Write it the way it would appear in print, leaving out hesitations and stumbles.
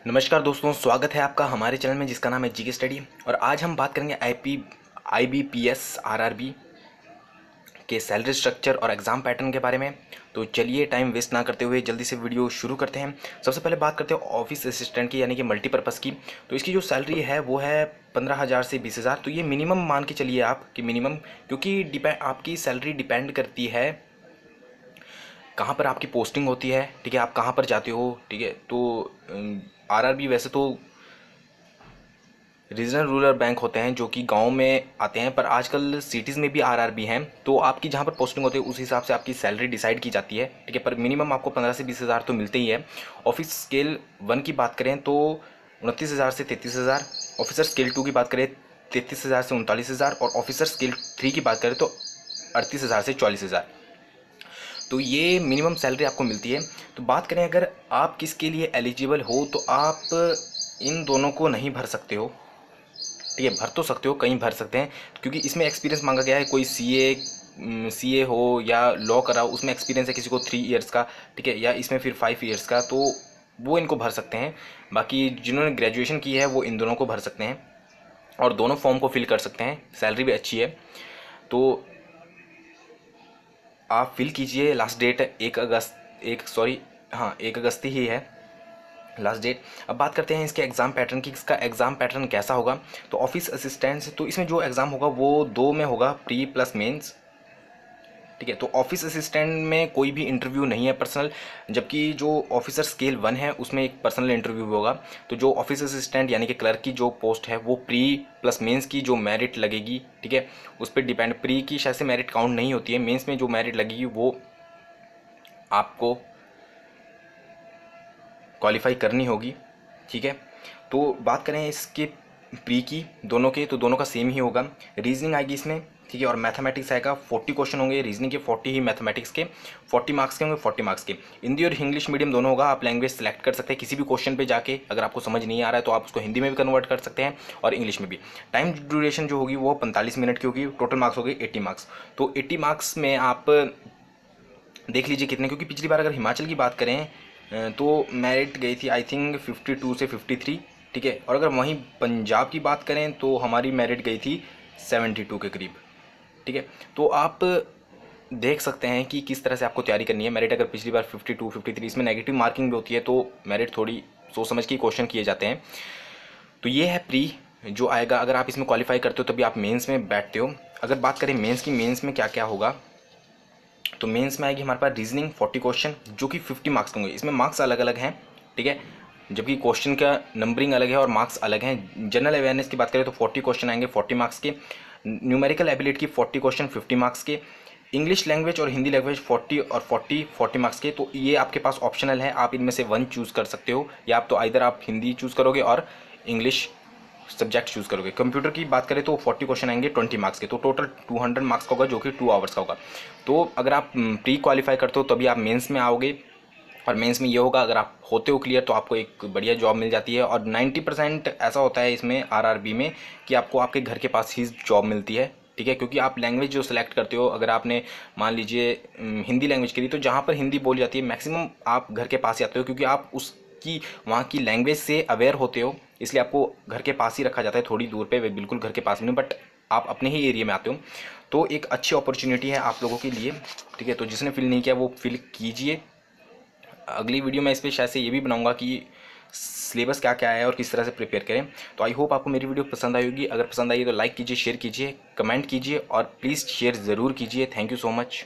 नमस्कार दोस्तों, स्वागत है आपका हमारे चैनल में जिसका नाम है जीके स्टडी। और आज हम बात करेंगे आईबीपीएस आरआरबी के सैलरी स्ट्रक्चर और एग्ज़ाम पैटर्न के बारे में। तो चलिए टाइम वेस्ट ना करते हुए जल्दी से वीडियो शुरू करते हैं। सबसे पहले बात करते हैं ऑफिस असिस्टेंट की, यानी कि मल्टीपर्पज़ की। तो इसकी जो सैलरी है वो है 15,000 से 20,000। तो ये मिनिमम मान के चलिए आप कि मिनिमम, क्योंकि आपकी सैलरी डिपेंड करती है कहाँ पर आपकी पोस्टिंग होती है। ठीक है, आप कहाँ पर जाते हो। ठीक है, तो आरआरबी वैसे तो रीजनल रूरल बैंक होते हैं जो कि गांव में आते हैं, पर आजकल सिटीज़ में भी आरआरबी हैं। तो आपकी जहाँ पर पोस्टिंग होती है उस हिसाब से आपकी सैलरी डिसाइड की जाती है। ठीक है, पर मिनिमम आपको 15 से 20,000 तो मिलते ही है। ऑफिस स्केल 1 की बात करें तो 29,000 से 33,000। ऑफिसर स्केल 2 की बात करें 33,000 से 39,000। और ऑफिसर स्केल 3 की बात करें तो 38,000 से 44,000। तो ये मिनिमम सैलरी आपको मिलती है। तो बात करें अगर आप किसके लिए एलिजिबल हो, तो आप इन दोनों को नहीं भर सकते हो। ठीक है, भर तो सकते हो, कहीं भर सकते हैं, क्योंकि इसमें एक्सपीरियंस मांगा गया है। कोई सीए हो या लॉ करा हो, उसमें एक्सपीरियंस है किसी को 3 ईयर्स का। ठीक है, या इसमें फिर 5 ईयर्स का, तो वो इनको भर सकते हैं। बाकी जिन्होंने ग्रेजुएशन की है वो इन दोनों को भर सकते हैं और दोनों फॉर्म को फिल कर सकते हैं। सैलरी भी अच्छी है, तो आप फिल कीजिए। लास्ट डेट 1 अगस्त ही है लास्ट डेट। अब बात करते हैं इसके एग्ज़ाम पैटर्न की। इसका एग्ज़ाम पैटर्न कैसा होगा, तो ऑफिस असिस्टेंट से तो इसमें जो एग्ज़ाम होगा वो 2 में होगा, प्री प्लस मेंस। ठीक है, तो ऑफिस असिस्टेंट में कोई भी इंटरव्यू नहीं है पर्सनल, जबकि जो ऑफिसर स्केल 1 है उसमें एक पर्सनल इंटरव्यू होगा। तो जो ऑफिस असिस्टेंट यानी कि क्लर्क की जो पोस्ट है वो प्री प्लस मेंस की जो मेरिट लगेगी, ठीक है, उस पर डिपेंड। प्री की शायद से मेरिट काउंट नहीं होती है, मेंस में जो मेरिट लगेगी वो आपको क्वालिफाई करनी होगी। ठीक है, तो बात करें इसके प्री की दोनों के, तो दोनों का सेम ही होगा। रीजनिंग आएगी इसमें, ठीक है, और मैथमेटिक्स आएगा। 40 क्वेश्चन होंगे रीजनिंग के, 40 ही मैथमेटिक्स के। 40 मार्क्स के होंगे, 40 मार्क्स के। हिंदी और इंग्लिश मीडियम दोनों होगा। आप लैंग्वेज सेलेक्ट कर सकते हैं किसी भी क्वेश्चन पे जाके। अगर आपको समझ नहीं आ रहा है तो आप उसको हिंदी में भी कन्वर्ट कर सकते हैं और इंग्लिश में भी। टाइम ड्यूरेशन जो होगी वो 45 मिनट की होगी। टोटल मार्क्स होगी 80 मार्क्स। तो 80 मार्क्स में आप देख लीजिए कितने, क्योंकि पिछली बार अगर हिमाचल की बात करें तो मेरिट गई थी आई थिंक 52 से 53। ठीक है, और अगर वहीं पंजाब की बात करें तो हमारी मेरिट गई थी 72 के करीब। ठीक है, तो आप देख सकते हैं कि किस तरह से आपको तैयारी करनी है। मेरिट अगर पिछली बार 52 53, इसमें नेगेटिव मार्किंग भी होती है, तो मेरिट थोड़ी सोच समझ के क्वेश्चन किए जाते हैं। तो ये है प्री जो आएगा। अगर आप इसमें क्वालिफाई करते हो तभी आप मेंस में बैठते हो। अगर बात करें मेंस की, मेंस में क्या क्या होगा, तो मेंस में आएगी हमारे पास रीजनिंग 40 क्वेश्चन जो कि 50 मार्क्स होंगे। इसमें मार्क्स अलग अलग हैं, ठीक है, जबकि क्वेश्चन का नंबरिंग अलग है और मार्क्स अलग हैं। जनरल अवेयरनेस की बात करें तो 40 क्वेश्चन आएंगे 40 मार्क्स के। न्यूमेरिकल एबिलिटी की 40 क्वेश्चन 50 मार्क्स के। इंग्लिश लैंग्वेज और हिंदी लैंग्वेज 40 और 40 मार्क्स के। तो ये आपके पास ऑप्शनल है, आप इनमें से 1 चूज़ कर सकते हो, या आप तो आइदर आप हिंदी चूज़ करोगे और इंग्लिश सब्जेक्ट चूज़ करोगे। कंप्यूटर की बात करें तो 40 क्वेश्चन आएंगे 20 मार्क्स के, तो टोटल 200 मार्क्स का होगा जो कि 2 आवर्स का होगा। तो अगर आप प्री क्वालिफाई करते हो तभी आप मेंस में आओगे। और मेंस में ये होगा, अगर आप होते हो क्लियर तो आपको एक बढ़िया जॉब मिल जाती है। और 90% ऐसा होता है इसमें आरआरबी में कि आपको आपके घर के पास ही जॉब मिलती है। ठीक है, क्योंकि आप लैंग्वेज जो सेलेक्ट करते हो, अगर आपने मान लीजिए हिंदी लैंग्वेज के लिए, तो जहाँ पर हिंदी बोली जाती है मैक्सिमम आप घर के पास ही आते हो, क्योंकि आप उसकी वहाँ की लैंग्वेज से अवेयर होते हो, इसलिए आपको घर के पास ही रखा जाता है। थोड़ी दूर पे, बिल्कुल घर के पास में नहीं, बट आप अपने ही एरिया में आते हो। तो एक अच्छी अपॉर्चुनिटी है आप लोगों के लिए। ठीक है, तो जिसने फिल नहीं किया वो फिल कीजिए। अगली वीडियो में इस पर शायद से ये भी बनाऊंगा कि सिलेबस क्या क्या है और किस तरह से प्रिपेयर करें। तो आई होप आपको मेरी वीडियो पसंद आई होगी। अगर पसंद आई तो लाइक कीजिए, शेयर कीजिए, कमेंट कीजिए और प्लीज़ शेयर ज़रूर कीजिए। Thank you so much.